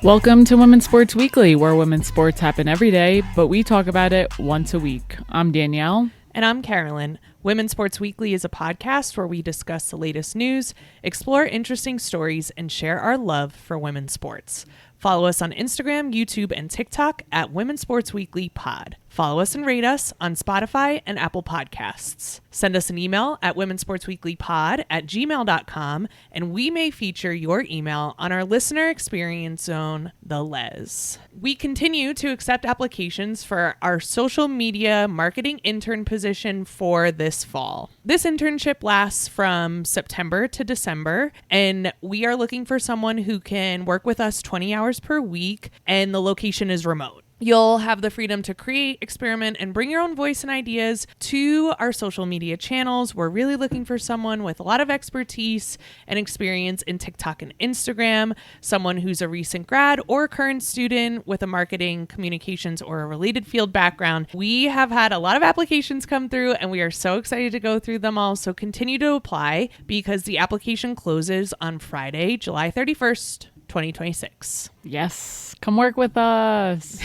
Welcome to Women's Sports Weekly, where women's sports happen every day, but we talk about it once a week. I'm Danielle. And I'm Carolyn. Women's Sports Weekly is a podcast where we discuss the latest news, explore interesting stories, and share our love for women's sports. Follow us on Instagram, YouTube, and TikTok at Women's Sports Weekly Pod. Follow us and rate us on Spotify and Apple Podcasts. Send us an email at womensportsweeklypod@gmail.com, and we may feature your email on our listener experience zone, The Les. We continue to accept applications for our social media marketing intern position for this fall. This internship lasts from September to December, and we are looking for someone who can work with us 20 hours per week, and the location is remote. You'll have the freedom to create, experiment, and bring your own voice and ideas to our social media channels. We're really looking for someone with a lot of expertise and experience in TikTok and Instagram, someone who's a recent grad or current student with a marketing, communications, or a related field background. We have had a lot of applications come through, and we are so excited to go through them all. So continue to apply because the application closes on Friday, July 31st. 2026. Yes, come work with us.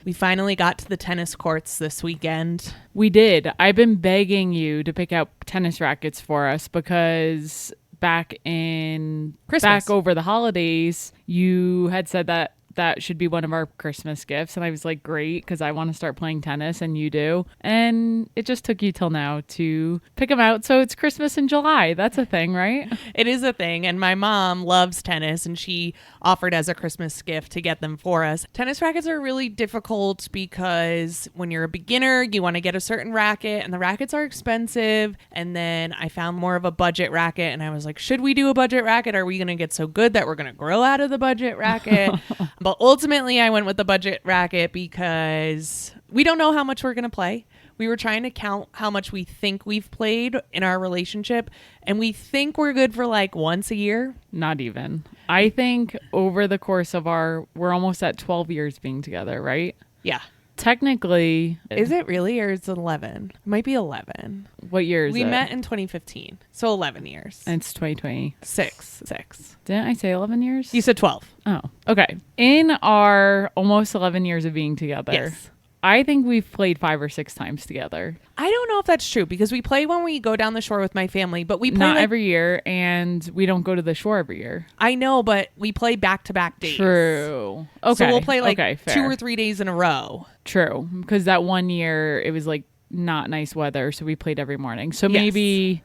We finally got to the tennis courts this weekend. We did. I've been begging you to pick out tennis rackets for us because back over the holidays, you had said that should be one of our Christmas gifts. And I was like, great, because I want to start playing tennis and you do. And it just took you till now to pick them out. So it's Christmas in July. That's a thing, right? It is a thing. And my mom loves tennis and she offered as a Christmas gift to get them for us. Tennis rackets are really difficult because when you're a beginner, you want to get a certain racket and the rackets are expensive. And then I found more of a budget racket and I was like, should we do a budget racket? Are we going to get so good that we're going to grow out of the budget racket? But ultimately, I went with the budget racket because we don't know how much we're going to play. We were trying to count how much we think we've played in our relationship, and we think we're good for like once a year. Not even. I think over the course of we're almost at 12 years being together, right? Yeah. Technically. Is it really, or is it 11? It might be 11. What year is it? We met in 2015, so 11 years. And it's 2026. Six. Didn't I say 11 years? You said 12. Oh, okay. In our almost 11 years of being together, yes, I think we've played 5 or 6 times together. I don't know if that's true because we play when we go down the shore with my family, but we play not every year, and we don't go to the shore every year. I know, but we play back-to-back days. True. Okay. So we'll play like fair. 2 or 3 days in a row. True. Because that one year it was like not nice weather, so we played every morning. So maybe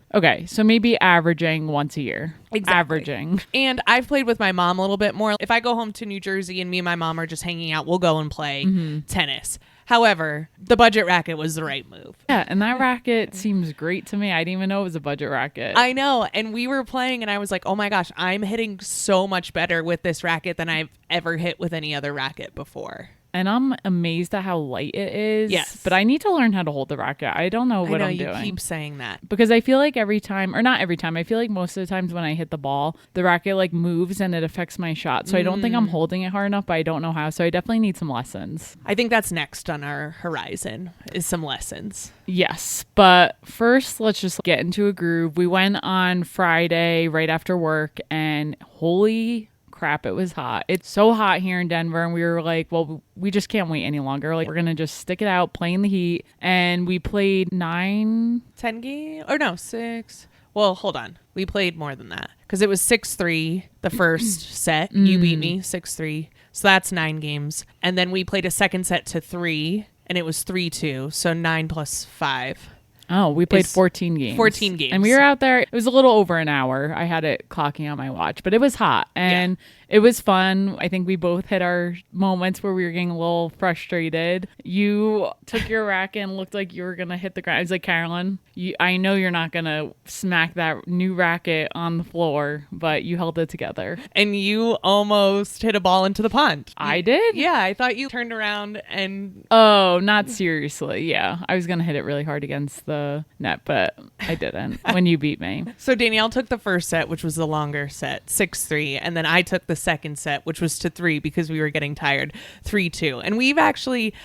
averaging once a year. Exactly. Averaging. And I've played with my mom a little bit more. If I go home to New Jersey and me and my mom are just hanging out, we'll go and play tennis. However, the budget racket was the right move. Yeah, and that racket seems great to me. I didn't even know it was a budget racket. I know. And we were playing and I was like, oh my gosh, I'm hitting so much better with this racket than I've ever hit with any other racket before. And I'm amazed at how light it is. Yes. But I need to learn how to hold the racket. I don't know what I'm doing. You keep saying that. Because I feel like every time, or not every time, I feel like most of the times when I hit the ball, the racket like moves and it affects my shot. So I don't think I'm holding it hard enough, but I don't know how. So I definitely need some lessons. I think that's next on our horizon is some lessons. Yes. But first, let's just get into a groove. We went on Friday right after work and holy crap, it was hot. It's so hot here in Denver, and we were like, well, we just can't wait any longer. Like, we're gonna just stick it out, play in the heat. And we played 10 games, or no, 6. Well, hold on, we played more than that because it was 6-3 the first set. You beat me 6-3, so that's 9 games. And then we played a second set to 3, and it was 3-2, so 9 plus 5. Oh, we played 14 games. 14 games. And we were out there. It was a little over an hour. I had it clocking on my watch, but it was hot and it was fun. I think we both hit our moments where we were getting a little frustrated. You took your racket and looked like you were going to hit the ground. I was like, Carolyn, I know you're not going to smack that new racket on the floor, but you held it together. And you almost hit a ball into the pond. I did? Yeah, I thought you turned around and... Oh, not seriously. Yeah, I was going to hit it really hard against the net, but I didn't when you beat me. So Danielle took the first set, which was the longer set, 6-3. And then I took the second set, which was to 3 because we were getting tired, 3-2. And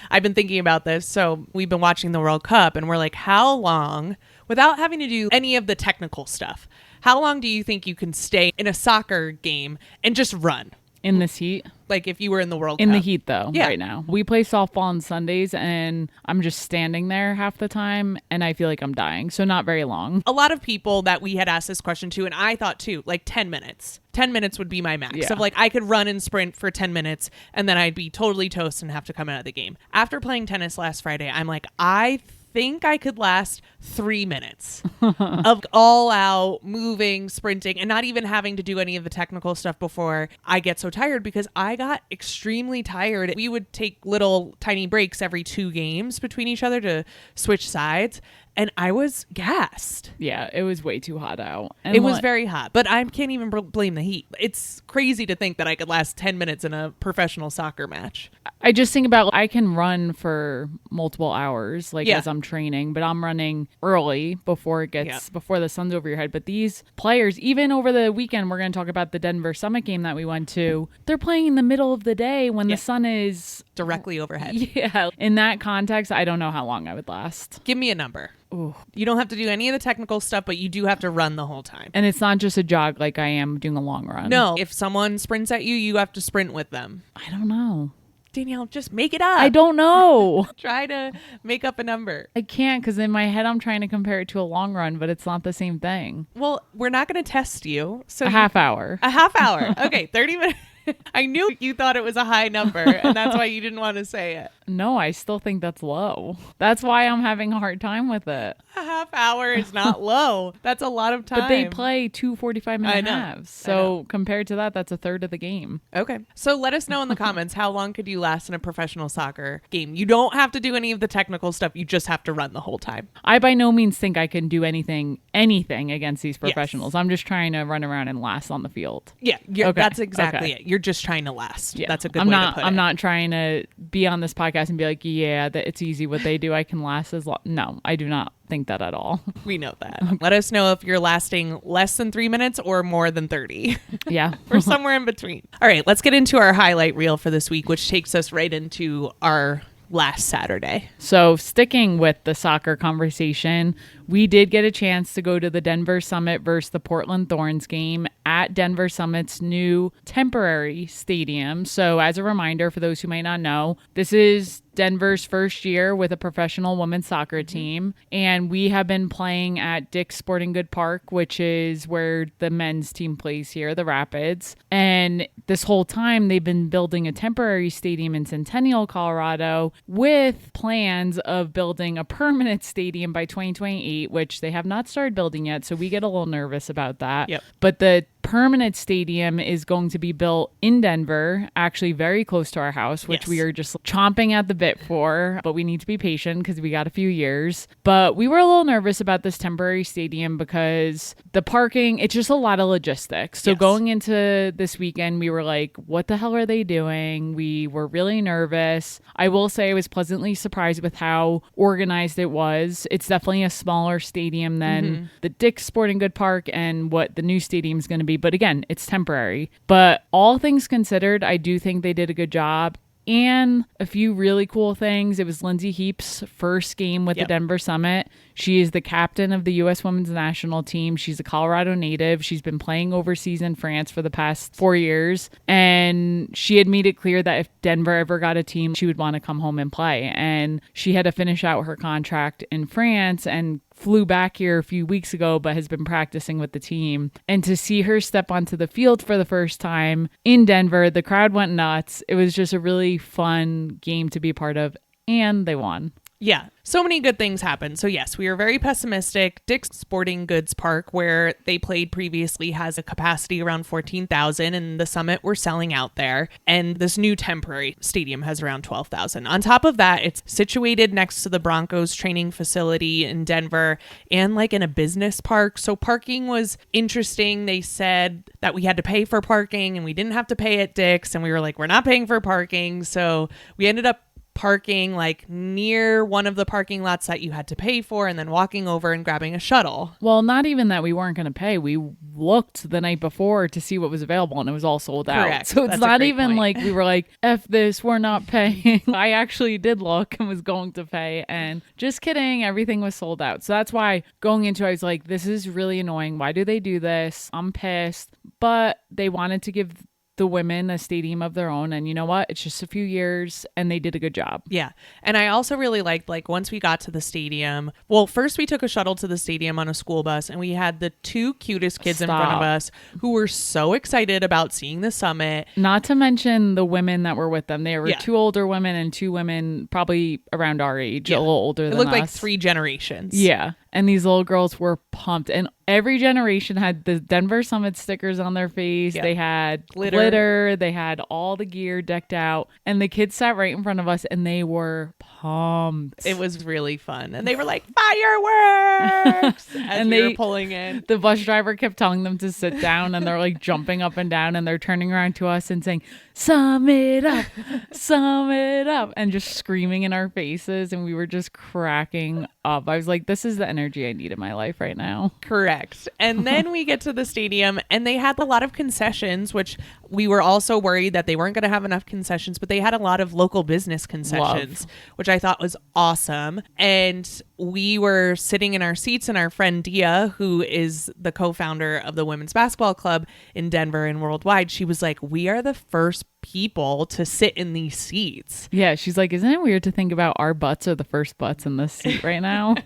I've been thinking about this. So we've been watching the World Cup and we're like, how long, without having to do any of the technical stuff, how long do you think you can stay in a soccer game and just run? In this heat? Like if you were in the World Cup. In the heat, though, Yeah. right now. We play softball on Sundays, and I'm just standing there half the time, and I feel like I'm dying. So not very long. A lot of people that we had asked this question to, and I thought too, like 10 minutes. 10 minutes would be my max. Yeah. Of like, I could run and sprint for 10 minutes, and then I'd be totally toast and have to come out of the game. After playing tennis last Friday, I'm like, I think I could last 3 minutes of all out moving, sprinting, and not even having to do any of the technical stuff before I get so tired, because I got extremely tired. We would take little tiny breaks every 2 games between each other to switch sides. And I was gassed. Yeah, it was way too hot out. And it was very hot, but I can't even blame the heat. It's crazy to think that I could last 10 minutes in a professional soccer match. I just think about, I can run for multiple hours, like as I'm training, but I'm running early before it gets, before the sun's over your head. But these players, even over the weekend, we're going to talk about the Denver Summit game that we went to. They're playing in the middle of the day when the sun is directly overhead. Yeah. In that context, I don't know how long I would last. Give me a number. Ooh. You don't have to do any of the technical stuff, but you do have to run the whole time. And it's not just a jog like I am doing a long run. No, if someone sprints at you, you have to sprint with them. I don't know. Danielle, just make it up. I don't know. Try to make up a number. I can't, because in my head I'm trying to compare it to a long run, but it's not the same thing. Well, we're not going to test you. So a half hour. A half hour. Okay, 30 minutes. I knew you thought it was a high number, and that's why you didn't want to say it. No, I still think that's low. That's why I'm having a hard time with it. A half hour is not low. That's a lot of time. But they play 2 45-minute halves. So compared to that, that's a third of the game. Okay. So let us know in the comments, how long could you last in a professional soccer game? You don't have to do any of the technical stuff. You just have to run the whole time. I by no means think I can do anything against these professionals. I'm just trying to run around and last on the field. Yeah, that's exactly it. You're just trying to last. Yeah. That's a good way to put it. I'm not trying to be on this podcast and be like, yeah, that it's easy what they do. I can last as long. No, I do not think that at all. We know that. Let us know if you're lasting less than 3 minutes or more than 30. Yeah. Or somewhere in between. All right, let's get into our highlight reel for this week, which takes us right into our last Saturday. So sticking with the soccer conversation, we did get a chance to go to the Denver Summit versus the Portland Thorns game at Denver Summit's new temporary stadium. So as a reminder, for those who might not know, this is Denver's first year with a professional women's soccer team. And we have been playing at Dick's Sporting Good Park, which is where the men's team plays here, the Rapids. And this whole time they've been building a temporary stadium in Centennial, Colorado, with plans of building a permanent stadium by 2028, which they have not started building yet. So we get a little nervous about that. Yep. But the permanent stadium is going to be built in Denver, actually very close to our house, which we are just chomping at the bit for, but we need to be patient because we got a few years. But we were a little nervous about this temporary stadium because the parking, it's just a lot of logistics. So going into this weekend, we were like, what the hell are they doing? We were really nervous. I will say I was pleasantly surprised with how organized it was. It's definitely a smaller stadium than the Dick's Sporting Good Park and what the new stadium is going to be. But again, it's temporary. But all things considered, I do think they did a good job. And a few really cool things. It was Lindsey Heaps' first game with the Denver Summit. She is the captain of the U.S. women's national team. She's a Colorado native. She's been playing overseas in France for the past 4 years. And she had made it clear that if Denver ever got a team, she would want to come home and play. And she had to finish out her contract in France and flew back here a few weeks ago, but has been practicing with the team. And to see her step onto the field for the first time in Denver, the crowd went nuts. It was just a really fun game to be part of, and they won. Yeah, so many good things happened. So yes, we are very pessimistic. Dick's Sporting Goods Park, where they played previously, has a capacity around 14,000, and the Summit were selling out there. And this new temporary stadium has around 12,000. On top of that, it's situated next to the Broncos training facility in Denver and like in a business park. So parking was interesting. They said that we had to pay for parking and we didn't have to pay at Dick's. And we were like, we're not paying for parking. So we ended up parking like near one of the parking lots that you had to pay for and then walking over and grabbing a shuttle. Well, not even that we weren't going to pay. We looked the night before to see what was available and it was all sold out. Correct. So it's That's not even point. like we were like, F this, we're not paying. I actually did look and was going to pay, and just kidding, everything was sold out. So that's why going into it, I was like, this is really annoying. Why do they do this? I'm pissed. But they wanted to give the women a stadium of their own. And you know what? It's just a few years and they did a good job. Yeah. And I also really liked, like, once we got to the stadium, well, first we took a shuttle to the stadium on a school bus, and we had the two cutest kids in front of us who were so excited about seeing the summit. Not to mention the women that were with them. They were two older women and two women probably around our age, a little older than us. It looked like 3 generations. Yeah. And these little girls were pumped. And every generation had the Denver Summit stickers on their face. Yeah. They had glitter. They had all the gear decked out. And the kids sat right in front of us and they were pumped. It was really fun. And they were like, fireworks! As we were pulling in. The bus driver kept telling them to sit down, and they're like jumping up and down, and they're turning around to us and saying, sum it up, and just screaming in our faces. And we were just cracking up. I was like, this is the energy I need in my life right now. Correct. And then we get to the stadium, and they had a lot of concessions, which we were also worried that they weren't going to have enough concessions, but they had a lot of local business concessions, which I thought was awesome. And we were sitting in our seats, and our friend Dia, who is the co-founder of the women's basketball club in Denver and worldwide, she was like, we are the first people to sit in these seats. Yeah, she's like, isn't it weird to think about our butts are the first butts in this seat right now?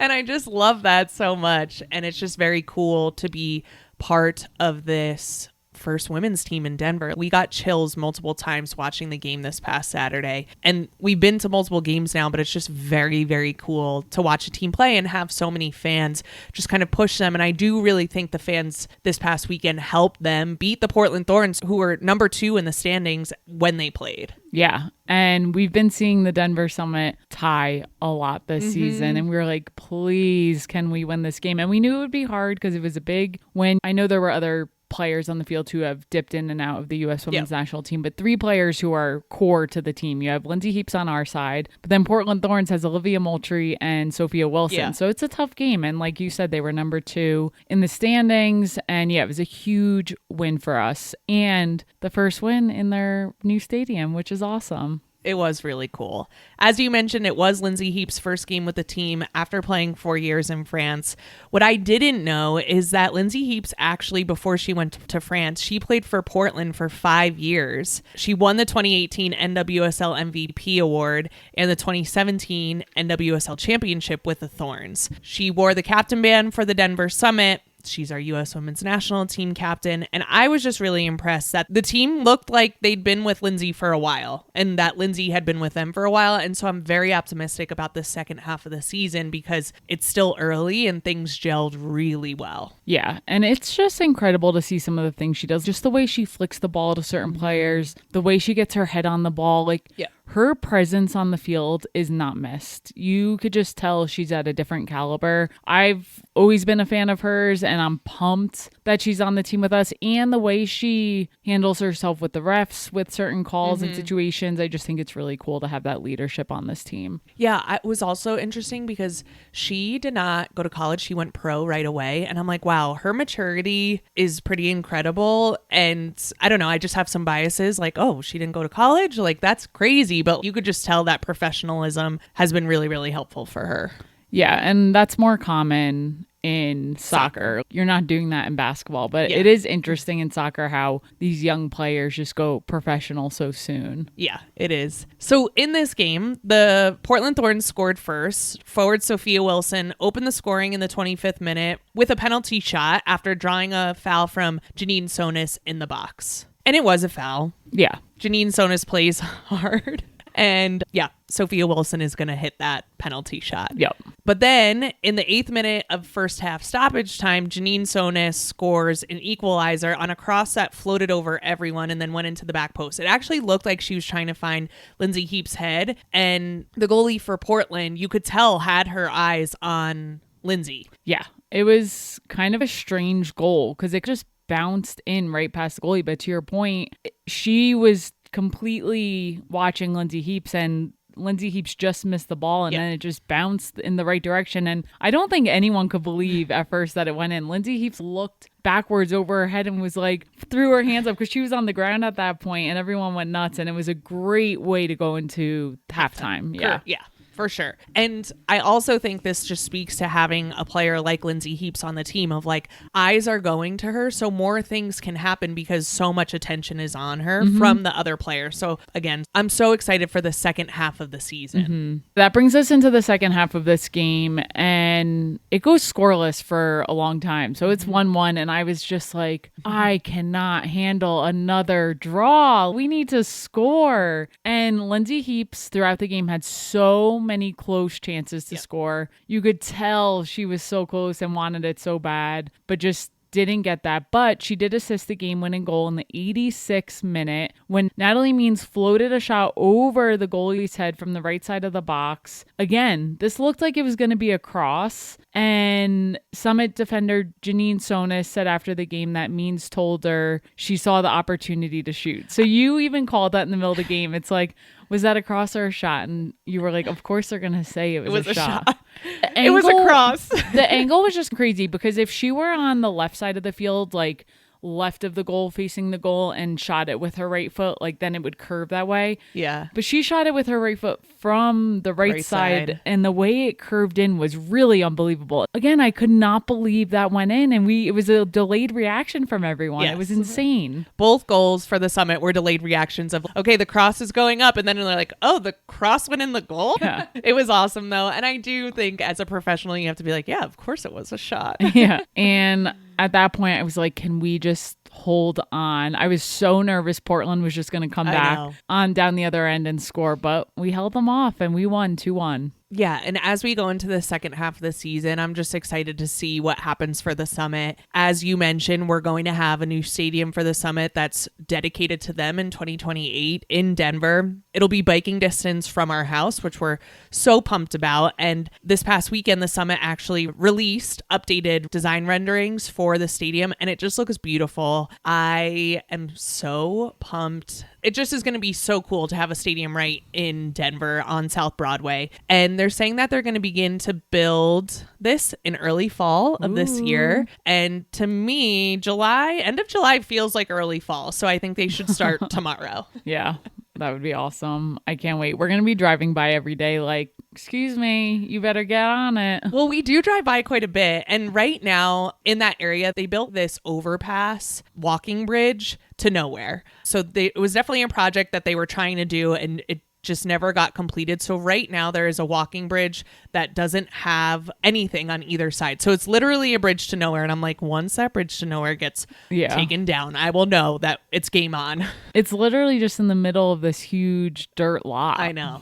And I just love that so much. And it's just very cool to be part of this first women's team in Denver. We got chills multiple times watching the game this past Saturday. And we've been to multiple games now, but it's just very, very cool to watch a team play and have so many fans just kind of push them. And I do really think the fans this past weekend helped them beat the Portland Thorns, who were number 2 in the standings when they played. Yeah. And we've been seeing the Denver Summit tie a lot this season. And we were like, please, can we win this game? And we knew it would be hard because it was a big win. I know there were other players on the field who have dipped in and out of the U.S. women's national team, but 3 players who are core to the team. You have Lindsey Heaps on our side, but then Portland Thorns has Olivia Moultrie and Sophia Wilson. Yeah. So it's a tough game. And like you said, they were number 2 in the standings. And yeah, it was a huge win for us and the first win in their new stadium, which is awesome. It was really cool. As you mentioned, it was Lindsey Heaps' first game with the team after playing 4 years in France. What I didn't know is that Lindsey Heaps actually, before she went to France, she played for Portland for 5 years. She won the 2018 NWSL MVP award and the 2017 NWSL championship with the Thorns. She wore the captain band for the Denver Summit. She's our U.S. women's national team captain. And I was just really impressed that the team looked like they'd been with Lindsey for a while and that Lindsey had been with them for a while. And so I'm very optimistic about the second half of the season because it's still early and things gelled really well. Yeah. And it's just incredible to see some of the things she does. Just the way she flicks the ball to certain players, the way she gets her head on the ball. Like, her presence on the field is not missed. You could just tell she's at a different caliber. I've always been a fan of hers, and I'm pumped that she's on the team with us. And the way she handles herself with the refs, with certain calls and situations, I just think it's really cool to have that leadership on this team. Yeah, it was also interesting because she did not go to college. She went pro right away. And I'm like, wow, her maturity is pretty incredible. And I don't know, I just have some biases like, oh, she didn't go to college? Like, that's crazy. But you could just tell that professionalism has been really, really helpful for her. Yeah, and that's more common in soccer. You're not doing that in basketball, but it is interesting in soccer how these young players just go professional so soon. Yeah, it is. So in this game, the Portland Thorns scored first. Forward Sophia Wilson opened the scoring in the 25th minute with a penalty shot after drawing a foul from Janine Sonis in the box. And it was a foul. Yeah. Janine Sonis plays hard. And yeah, Sophia Wilson is going to hit that penalty shot. Yep. But then in the 8th minute of first half stoppage time, Janine Sonis scores an equalizer on a cross that floated over everyone and then went into the back post. It actually looked like she was trying to find Lindsey Heaps' head. And the goalie for Portland, you could tell, had her eyes on Lindsey. Yeah. It was kind of a strange goal because it just bounced in right past the goalie. But to your point, she was completely watching Lindsey Heaps, and Lindsey Heaps just missed the ball, and then it just bounced in the right direction. And I don't think anyone could believe at first that it went in. Lindsey Heaps looked backwards over her head and was like, threw her hands up because she was on the ground at that point, and everyone went nuts. And it was a great way to go into halftime. Yeah. For sure. And I also think this just speaks to having a player like Lindsey Heaps on the team of like, eyes are going to her, so more things can happen because so much attention is on her from the other players. So again, I'm so excited for the second half of the season. That brings us into the second half of this game, and it goes scoreless for a long time. So it's 1-1, and I was just like, I cannot handle another draw. We need to score. And Lindsey Heaps throughout the game had so many close chances to score. You could tell she was so close and wanted it so bad, but just didn't get that. But she did assist the game-winning goal in the 86th minute when Natalie Means floated a shot over the goalie's head from the right side of the box. Again, this looked like it was going to be a cross, and Summit defender Janine Sonis said after the game that Means told her she saw the opportunity to shoot. So you even called that in the middle of the game. It's like, was that a cross or a shot? And you were like, of course they're going to say it was a shot. It was a cross. The angle was just crazy because if she were on the left side of the field, like left of the goal facing the goal and shot it with her right foot, like then it would curve that way. Yeah. But she shot it with her right foot from the right side, and the way it curved in was really unbelievable. Again, I could not believe that went in, and it was a delayed reaction from everyone. Yes. It was insane. Both goals for the Summit were delayed reactions of, okay, the cross is going up, and then they're like, oh, the cross went in the goal? Yeah. It was awesome, though. And I do think as a professional, you have to be like, yeah, of course it was a shot. Yeah. And at that point, I was like, can we just hold on? I was so nervous Portland was just going to come back on down the other end and score, but we held them off and we won 2-1. Yeah, and as we go into the second half of the season, I'm just excited to see what happens for the Summit. As you mentioned, we're going to have a new stadium for the Summit that's dedicated to them in 2028 in Denver. It'll be biking distance from our house, which we're so pumped about. And this past weekend, the Summit actually released updated design renderings for the stadium, and it just looks beautiful. I am so pumped. It just is going to be so cool to have a stadium right in Denver on South Broadway. And they're saying that they're going to begin to build this in early fall of this year. And to me, end of July feels like early fall. So I think they should start tomorrow. Yeah, that would be awesome. I can't wait. We're going to be driving by every day like, excuse me, you better get on it. Well, we do drive by quite a bit. And right now in that area, they built this overpass walking bridge to nowhere. So it was definitely a project that they were trying to do, and it just never got completed. So right now there is a walking bridge that doesn't have anything on either side. So it's literally a bridge to nowhere. And I'm like, once that bridge to nowhere gets taken down, I will know that it's game on. It's literally just in the middle of this huge dirt lot. I know.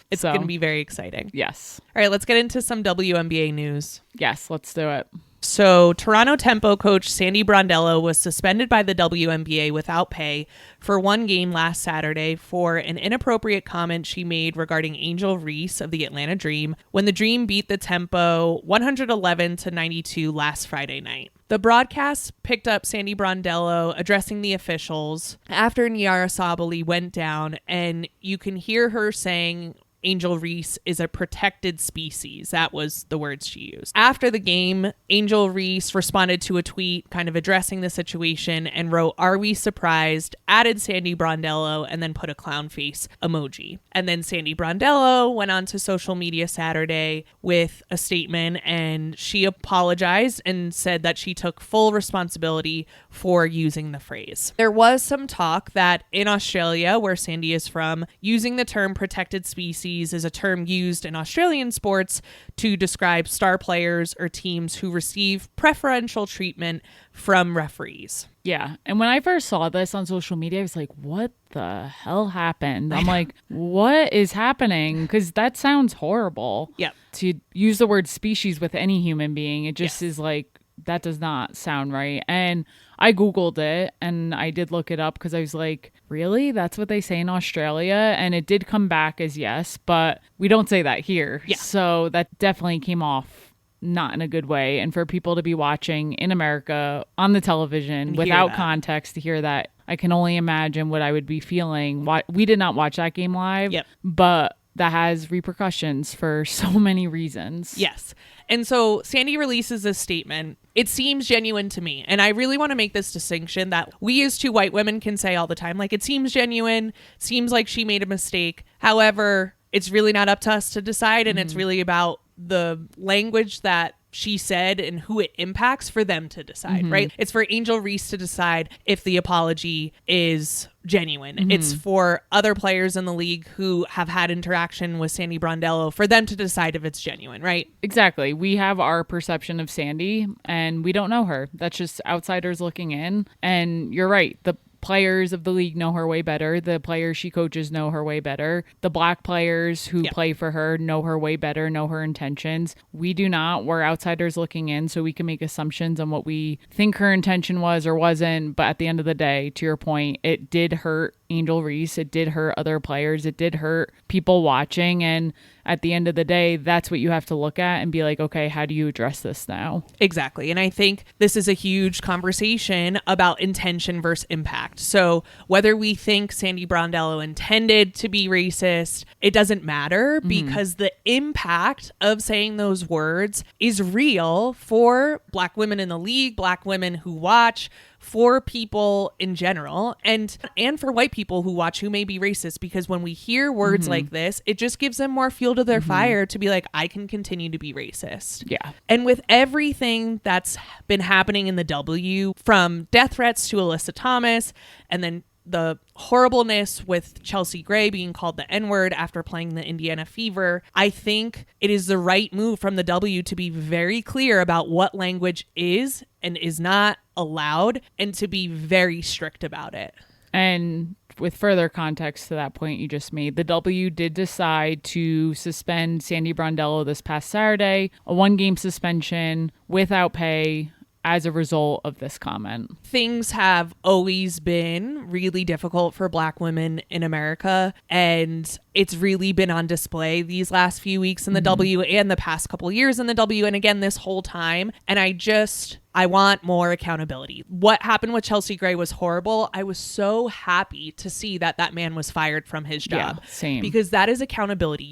It's going to be very exciting. Yes. All right, let's get into some WNBA news. Yes, let's do it. So Toronto Tempo coach Sandy Brondello was suspended by the WNBA without pay for one game last Saturday for an inappropriate comment she made regarding Angel Reese of the Atlanta Dream when the Dream beat the Tempo 111-92 last Friday night. The broadcast picked up Sandy Brondello addressing the officials after Nyara Sabally went down, and you can hear her saying Angel Reese is a protected species. That was the words she used. After the game, Angel Reese responded to a tweet kind of addressing the situation and wrote, "Are we surprised?" added Sandy Brondello, and then put a clown face emoji. And then Sandy Brondello went on to social media Saturday with a statement, and she apologized and said that she took full responsibility for using the phrase. There was some talk that in Australia, where Sandy is from, using the term protected species is a term used in Australian sports to describe star players or teams who receive preferential treatment from referees. Yeah. And when I first saw this on social media, I was like, what the hell happened? I'm like, what is happening? Because that sounds horrible. Yep. To use the word species with any human being, it just is like, that does not sound right. And I Googled it and I did look it up because I was like, really? That's what they say in Australia? And it did come back as yes, but we don't say that here. Yeah. So that definitely came off not in a good way. And for people to be watching in America on the television without context to hear that, I can only imagine what I would be feeling. We did not watch that game live, but that has repercussions for so many reasons. Yes. And so Sandy releases this statement. It seems genuine to me. And I really want to make this distinction that we as two white women can say all the time. Like, it seems genuine, seems like she made a mistake. However, it's really not up to us to decide. And it's really about the language that she said and who it impacts for them to decide, right? It's for Angel Reese to decide if the apology is genuine. It's for other players in the league who have had interaction with Sandy Brondello for them to decide if it's genuine, right? Exactly. We have our perception of Sandy and we don't know her. That's just outsiders looking in. And you're right. The players of the league know her way better. The players she coaches know her way better. The black players who play for her know her way better, know her intentions. We do not. We're outsiders looking in, so we can make assumptions on what we think her intention was or wasn't. But at the end of the day, to your point, it did hurt Angel Reese. It did hurt other players. It did hurt people watching. And at the end of the day, that's what you have to look at and be like, okay, how do you address this now? Exactly. And I think this is a huge conversation about intention versus impact. So whether we think Sandy Brondello intended to be racist, it doesn't matter because the impact of saying those words is real for Black women in the league, Black women who watch, for people in general, and for white people who watch who may be racist, because when we hear words like this, it just gives them more fuel to their fire to be like, I can continue to be racist. Yeah. And with everything that's been happening in the W, from death threats to Alyssa Thomas, and then the horribleness with Chelsea Gray being called the N-word after playing the Indiana Fever, I think it is the right move from the W to be very clear about what language is and is not allowed, and to be very strict about it. And with further context to that point you just made, the W did decide to suspend Sandy Brondello this past Saturday, a 1-game suspension without pay, as a result of this comment. Things have always been really difficult for Black women in America, and it's really been on display these last few weeks in the W and the past couple years in the W, and again this whole time. And I want more accountability. What happened with Chelsea Gray was horrible. I was so happy to see that man was fired from his job. Yeah, same. Because that is accountability.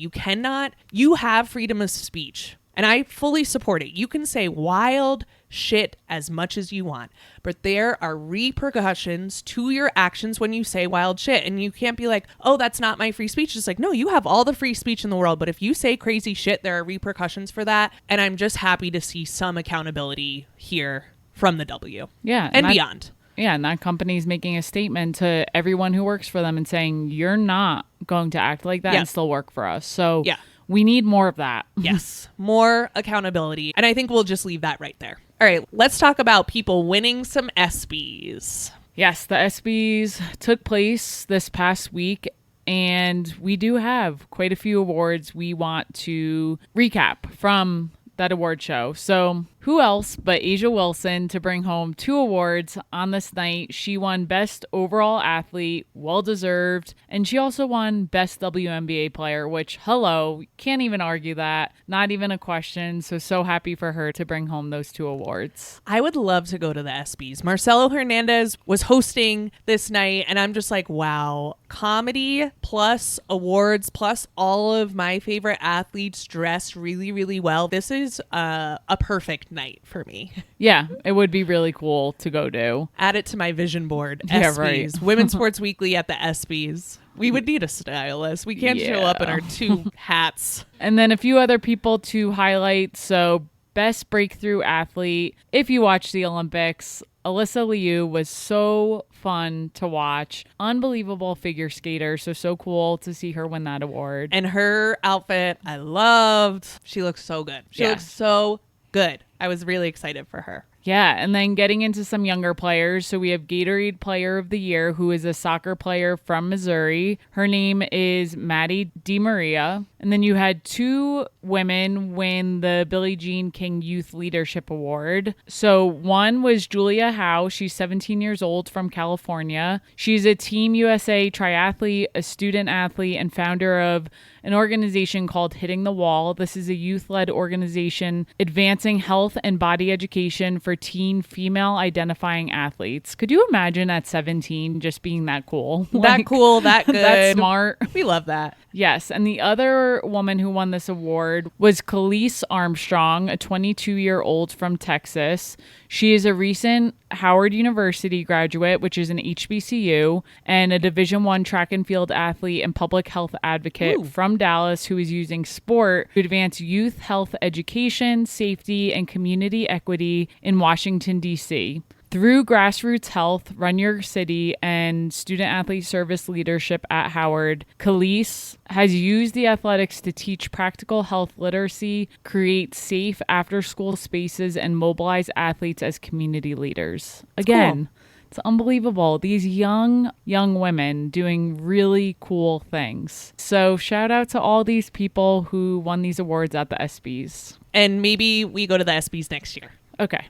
You have freedom of speech. And I fully support it. You can say wild shit as much as you want, but there are repercussions to your actions when you say wild shit. And you can't be like, oh, that's not my free speech. It's like, no, you have all the free speech in the world, but if you say crazy shit, there are repercussions for that. And I'm just happy to see some accountability here from the W. Yeah. And beyond. Yeah, and that company's making a statement to everyone who works for them and saying, you're not going to act like that and still work for us. So we need more of that. Yes, more accountability. And I think we'll just leave that right there. All right, let's talk about people winning some ESPYs. Yes, the ESPYs took place this past week, and we do have quite a few awards we want to recap from that award show. So who else but Asia Wilson to bring home 2 awards on this night? She won Best Overall Athlete, well-deserved, and she also won Best WNBA Player, which, hello, can't even argue that. Not even a question. So happy for her to bring home those 2 awards. I would love to go to the ESPYs. Marcelo Hernandez was hosting this night, and I'm just like, wow, comedy plus awards plus all of my favorite athletes dressed really, really well. This is a perfect night for me. Yeah, it would be really cool to go to. Add it to my vision board. Yeah, ESPYs. right. Women's Sports Weekly at the ESPYs. We would need a stylist. We can't show up in our 2 hats. And then a few other people to highlight. So Best Breakthrough Athlete. If you watch the Olympics, Alyssa Liu was so fun to watch. Unbelievable figure skater. So cool to see her win that award. And her outfit, I loved. She looks so good. She looks so good. I was really excited for her. Yeah, and then getting into some younger players. So we have Gatorade Player of the Year, who is a soccer player from Missouri. Her name is Maddie DiMaria. And then you had 2 women win the Billie Jean King Youth Leadership Award. So one was Julia Howe. She's 17 years old from California. She's a Team USA triathlete, a student athlete, and founder of an organization called Hitting the Wall. This is a youth-led organization advancing health health and body education for teen female identifying athletes. Could you imagine at 17 just being that cool? That cool, that good. That smart. We love that. Yes. And the other woman who won this award was Khalees Armstrong, a 22-year-old from Texas. She is a recent Howard University graduate, which is an HBCU, and a Division I track and field athlete and public health advocate from Dallas who is using sport to advance youth health education, safety, and community equity in Washington, D.C. Through Grassroots Health, Run Your City, and Student Athlete Service Leadership at Howard, Khalees has used the athletics to teach practical health literacy, create safe after-school spaces, and mobilize athletes as community leaders. Again, cool. It's unbelievable. These young women doing really cool things. So shout out to all these people who won these awards at the ESPYs. And maybe we go to the ESPYs next year. Okay.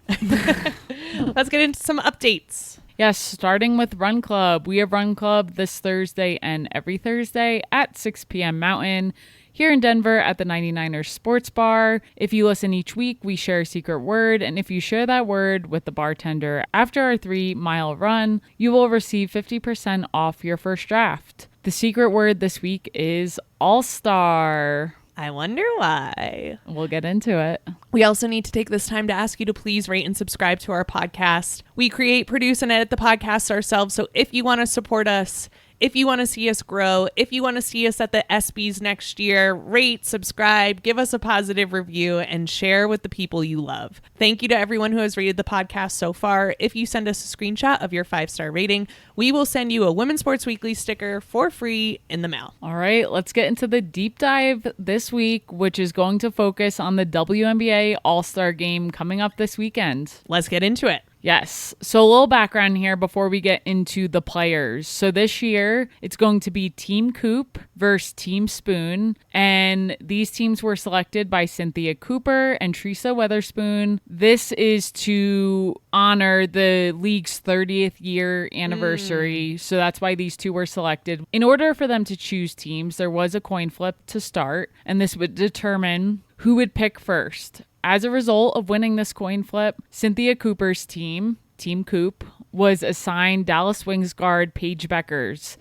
Let's get into some updates. Yes, starting with Run Club. We have Run Club this Thursday and every Thursday at 6 p.m. Mountain here in Denver at the 99ers Sports Bar. If you listen each week, we share a secret word. And if you share that word with the bartender after our 3-mile run, you will receive 50% off your first draft. The secret word this week is All-Star. I wonder why. We'll get into it. We also need to take this time to ask you to please rate and subscribe to our podcast. We create, produce, and edit the podcast ourselves. So if you want to support us, if you want to see us grow, if you want to see us at the ESPYs next year, rate, subscribe, give us a positive review, and share with the people you love. Thank you to everyone who has rated the podcast so far. If you send us a screenshot of your 5-star rating, we will send you a Women's Sports Weekly sticker for free in the mail. All right, let's get into the deep dive this week, which is going to focus on the WNBA All-Star Game coming up this weekend. Let's get into it. Yes. So a little background here before we get into the players. So this year, it's going to be Team Coop versus Team Spoon. And these teams were selected by Cynthia Cooper and Teresa Weatherspoon. This is to honor the league's 30th year anniversary. So that's why these two were selected. In order for them to choose teams, there was a coin flip to start. And this would determine who would pick first. As a result of winning this coin flip, Cynthia Cooper's team, Team Coop, was assigned Dallas Wings guard Paige Beckers.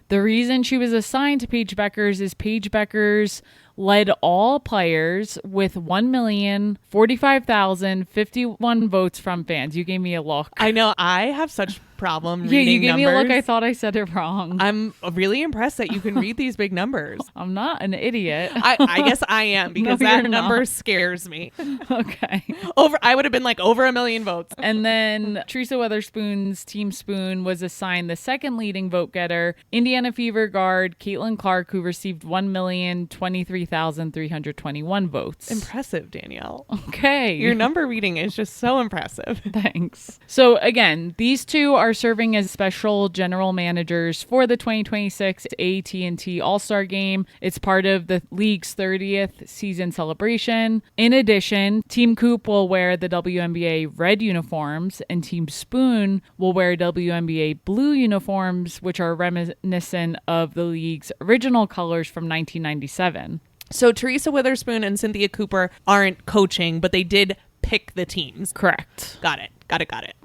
The reason she was assigned to Paige Beckers is Paige Beckers led all players with 1,045,051 votes from fans. You gave me a look. I know. I have such problem reading you gave numbers. Me a look. I thought I said it wrong. I'm really impressed that you can read these big numbers. I'm not an idiot. I guess I am because that number scares me. Okay. I would have been like over 1 million votes. And then Teresa Weatherspoon's Team Spoon was assigned the second leading vote getter, Indiana Fever guard Caitlin Clark, who received 1,023,321 votes. Impressive, Danielle. Okay. Your number reading is just so impressive. Thanks. So again, these two are serving as special general managers for the 2026 AT&T All-Star Game. It's part of the league's 30th season celebration. In addition, Team Coop will wear the WNBA red uniforms and Team Spoon will wear WNBA blue uniforms, which are reminiscent of the league's original colors from 1997. So Teresa Weatherspoon and Cynthia Cooper aren't coaching, but they did pick the teams. Correct. Got it.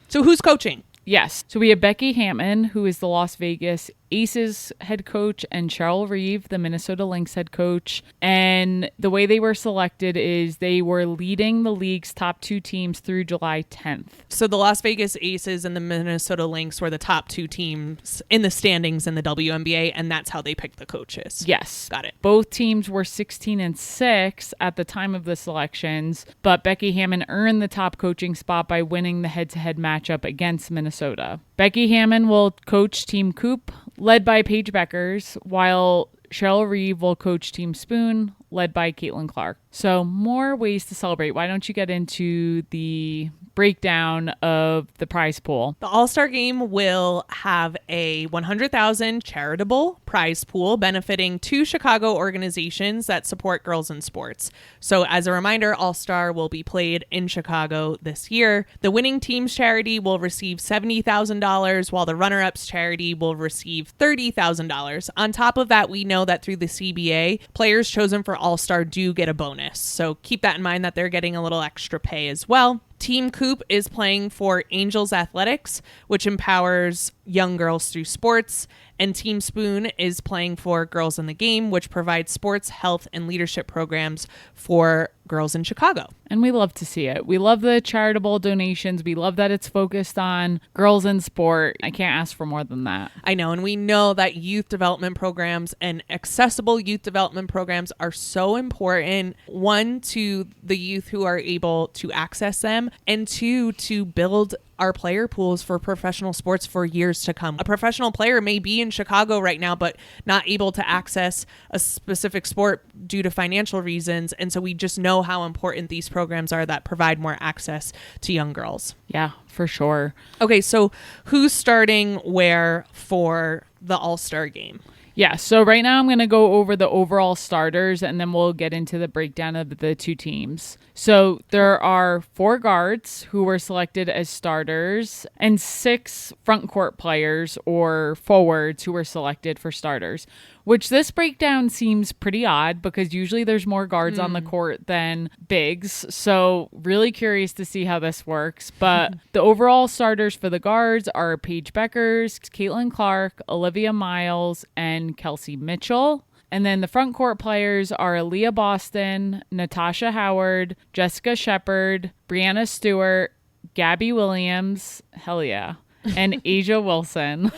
So who's coaching? Yes. So we have Becky Hammon, who is the Las Vegas Aces head coach, and Cheryl Reeve, the Minnesota Lynx head coach. And the way they were selected is they were leading the league's top two teams through July 10th. So the Las Vegas Aces and the Minnesota Lynx were the top two teams in the standings in the WNBA, and that's how they picked the coaches. Yes. Got it. Both teams were 16-6 at the time of the selections, but Becky Hammon earned the top coaching spot by winning the head-to-head matchup against Minnesota. Becky Hammon will coach Team Coop, led by Paige Beckers, while Cheryl Reeve will coach Team Spoon, led by Caitlin Clark. So more ways to celebrate. Why don't you get into the breakdown of the prize pool? The All-Star Game will have a $100,000 charitable prize pool benefiting 2 Chicago organizations that support girls in sports. So as a reminder, All-Star will be played in Chicago this year. The winning team's charity will receive $70,000, while the runner-up's charity will receive $30,000. On top of that, we know that through the CBA, players chosen for All-Star do get a bonus. So keep that in mind that they're getting a little extra pay as well. Team Coop is playing for Angels Athletics, which empowers young girls through sports. And Team Spoon is playing for Girls in the Game, which provides sports, health, and leadership programs for girls in Chicago. And we love to see it. We love the charitable donations. We love that it's focused on girls in sport. I can't ask for more than that. I know. And we know that youth development programs and accessible youth development programs are so important. One, to the youth who are able to access them, and two, to build our player pools for professional sports for years to come. A professional player may be in Chicago right now, but not able to access a specific sport due to financial reasons. And so we just know how important these programs are that provide more access to young girls. Yeah, for sure. Okay, so who's starting where for the All-Star Game? Yeah, so right now I'm going to go over the overall starters, and then we'll get into the breakdown of the two teams. So there are 4 guards who were selected as starters and 6 front court players or forwards who were selected for starters, which this breakdown seems pretty odd because usually there's more guards on the court than bigs. So really curious to see how this works. But the overall starters for the guards are Paige Beckers, Caitlin Clark, Olivia Miles, and Kelsey Mitchell. And then the front court players are Aaliyah Boston, Natasha Howard, Jessica Shepard, Brianna Stewart, Gabby Williams, hell yeah, and Asia Wilson.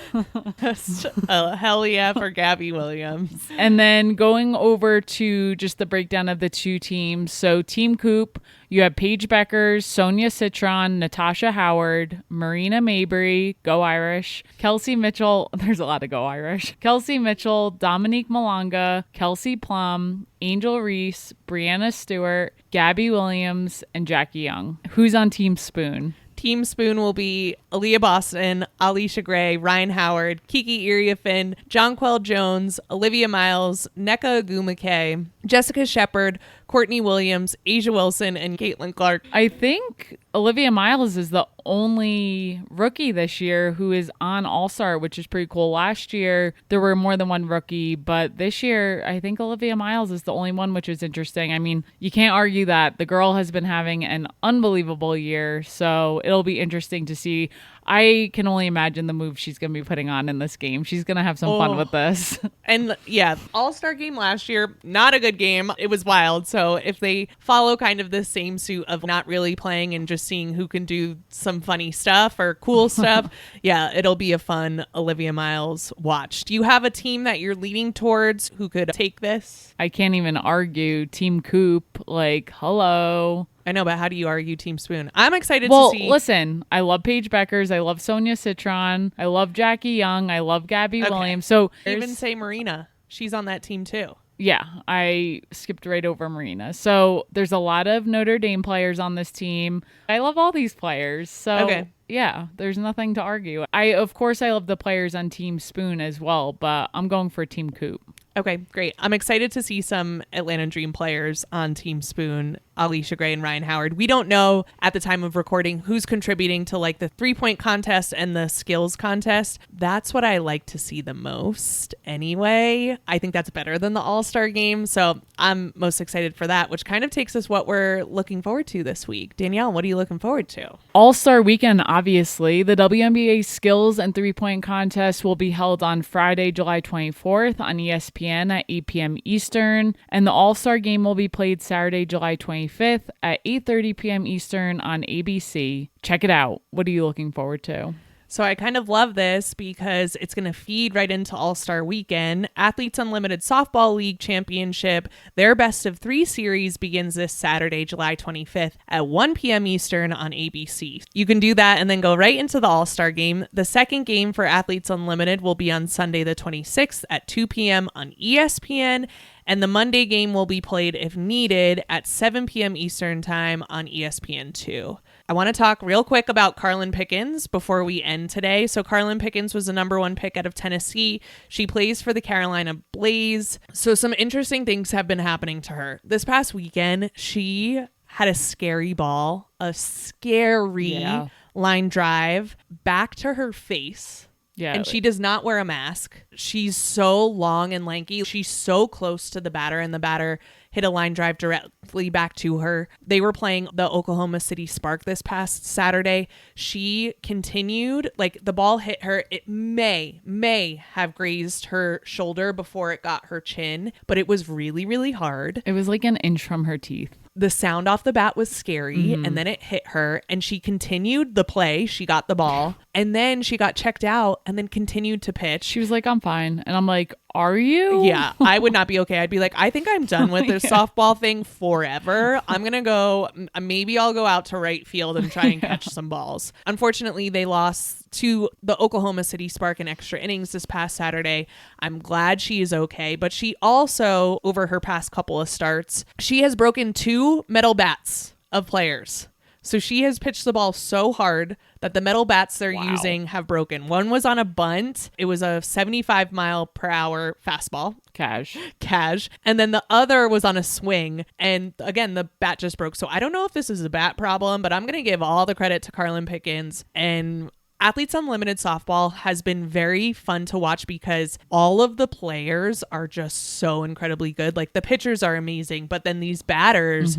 Hell yeah for Gabby Williams. And then going over to just the breakdown of the two teams. So Team Coop, you have Paige Beckers, Sonia Citron, Natasha Howard, Marina Mabry, go Irish, Kelsey Mitchell, there's a lot of go Irish, Kelsey Mitchell, Dominique Malanga, Kelsey Plum, Angel Reese, Brianna Stewart, Gabby Williams, and Jackie Young. Who's on Team Spoon? Team Spoon will be Aaliyah Boston, Alicia Gray, Ryan Howard, Kiki Iriafin, Jonquel Jones, Olivia Miles, Nneka Ogwumike, Jessica Shepard, Courtney Williams, Asia Wilson, and Caitlin Clark. I think Olivia Miles is the only rookie this year who is on All-Star, which is pretty cool. Last year, there were more than one rookie, but this year, I think Olivia Miles is the only one, which is interesting. I mean, you can't argue that. The girl has been having an unbelievable year, so it'll be interesting to see. I can only imagine the move she's going to be putting on in this game. She's going to have some fun with this. And yeah, All-Star Game last year, not a good game. It was wild. So if they follow kind of the same suit of not really playing and just seeing who can do some funny stuff or cool stuff, yeah, it'll be a fun Olivia Miles watch. Do you have a team that you're leaning towards who could take this? I can't even argue. Team Coop, like, hello. I know, but how do you argue Team Spoon? I'm excited to see. Well, listen, I love Paige Beckers. I love Sonia Citron. I love Jackie Young. I love Gabby Williams. So even say Marina. She's on that team too. Yeah, I skipped right over Marina. So there's a lot of Notre Dame players on this team. I love all these players. So yeah, there's nothing to argue. Of course, I love the players on Team Spoon as well, but I'm going for Team Coop. Okay, great. I'm excited to see some Atlanta Dream players on Team Spoon, Alicia Gray and Ryan Howard. We don't know at the time of recording who's contributing to like the 3-point contest and the skills contest. That's what I like to see the most anyway. I think that's better than the All-Star Game. So I'm most excited for that, which kind of takes us what we're looking forward to this week. Danielle, what are you looking forward to? All-Star Weekend, obviously. The WNBA skills and 3-point contest will be held on Friday, July 24th on ESPN at 8 p.m. Eastern, and the All-Star Game will be played Saturday, July 25th at 8:30 p.m. Eastern on ABC. Check it out. What are you looking forward to? So I kind of love this because it's going to feed right into All-Star Weekend. Athletes Unlimited Softball League Championship, their best of 3 series begins this Saturday, July 25th at 1 p.m. Eastern on ABC. You can do that and then go right into the All-Star Game. The second game for Athletes Unlimited will be on Sunday the 26th at 2 p.m. on ESPN. And the Monday game will be played, if needed, at 7 p.m. Eastern Time on ESPN2. I want to talk real quick about Carlin Pickens before we end today. So Carlin Pickens was the number 1 pick out of Tennessee. She plays for the Carolina Blaze. So some interesting things have been happening to her. This past weekend, she had a scary ball, a scary line drive back to her face. Yeah, and she does not wear a mask. She's so long and lanky. She's so close to the batter, and the batter hit a line drive directly back to her. They were playing the Oklahoma City Spark this past Saturday. She continued, like the ball hit her. It may have grazed her shoulder before it got her chin, but it was really, really hard. It was like an inch from her teeth. The sound off the bat was scary, and then it hit her, and she continued the play. She got the ball, and then she got checked out and then continued to pitch. She was like, I'm fine. And I'm like, are you? Yeah, I would not be okay. I'd be like, I think I'm done with this softball thing forever. I'm going to go, maybe I'll go out to right field and try and catch some balls. Unfortunately, they lost to the Oklahoma City Spark in extra innings this past Saturday. I'm glad she is okay, but she also, over her past couple of starts, she has broken 2 metal bats of players. So she has pitched the ball so hard that the metal bats they're using have broken. One was on a bunt. It was a 75-mile-per-hour fastball. Cash. And then the other was on a swing. And again, the bat just broke. So I don't know if this is a bat problem, but I'm going to give all the credit to Carlin Pickens. And Athletes Unlimited Softball has been very fun to watch because all of the players are just so incredibly good. Like the pitchers are amazing, but then these batters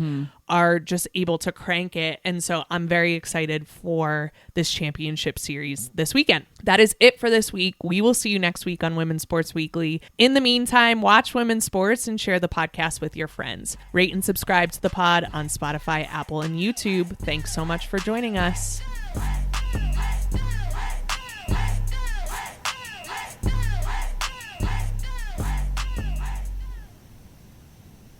are just able to crank it. And so I'm very excited for this championship series this weekend. That is it for this week. We will see you next week on Women's Sports Weekly. In the meantime, watch women's sports and share the podcast with your friends. Rate and subscribe to the pod on Spotify, Apple, and YouTube. Thanks so much for joining us.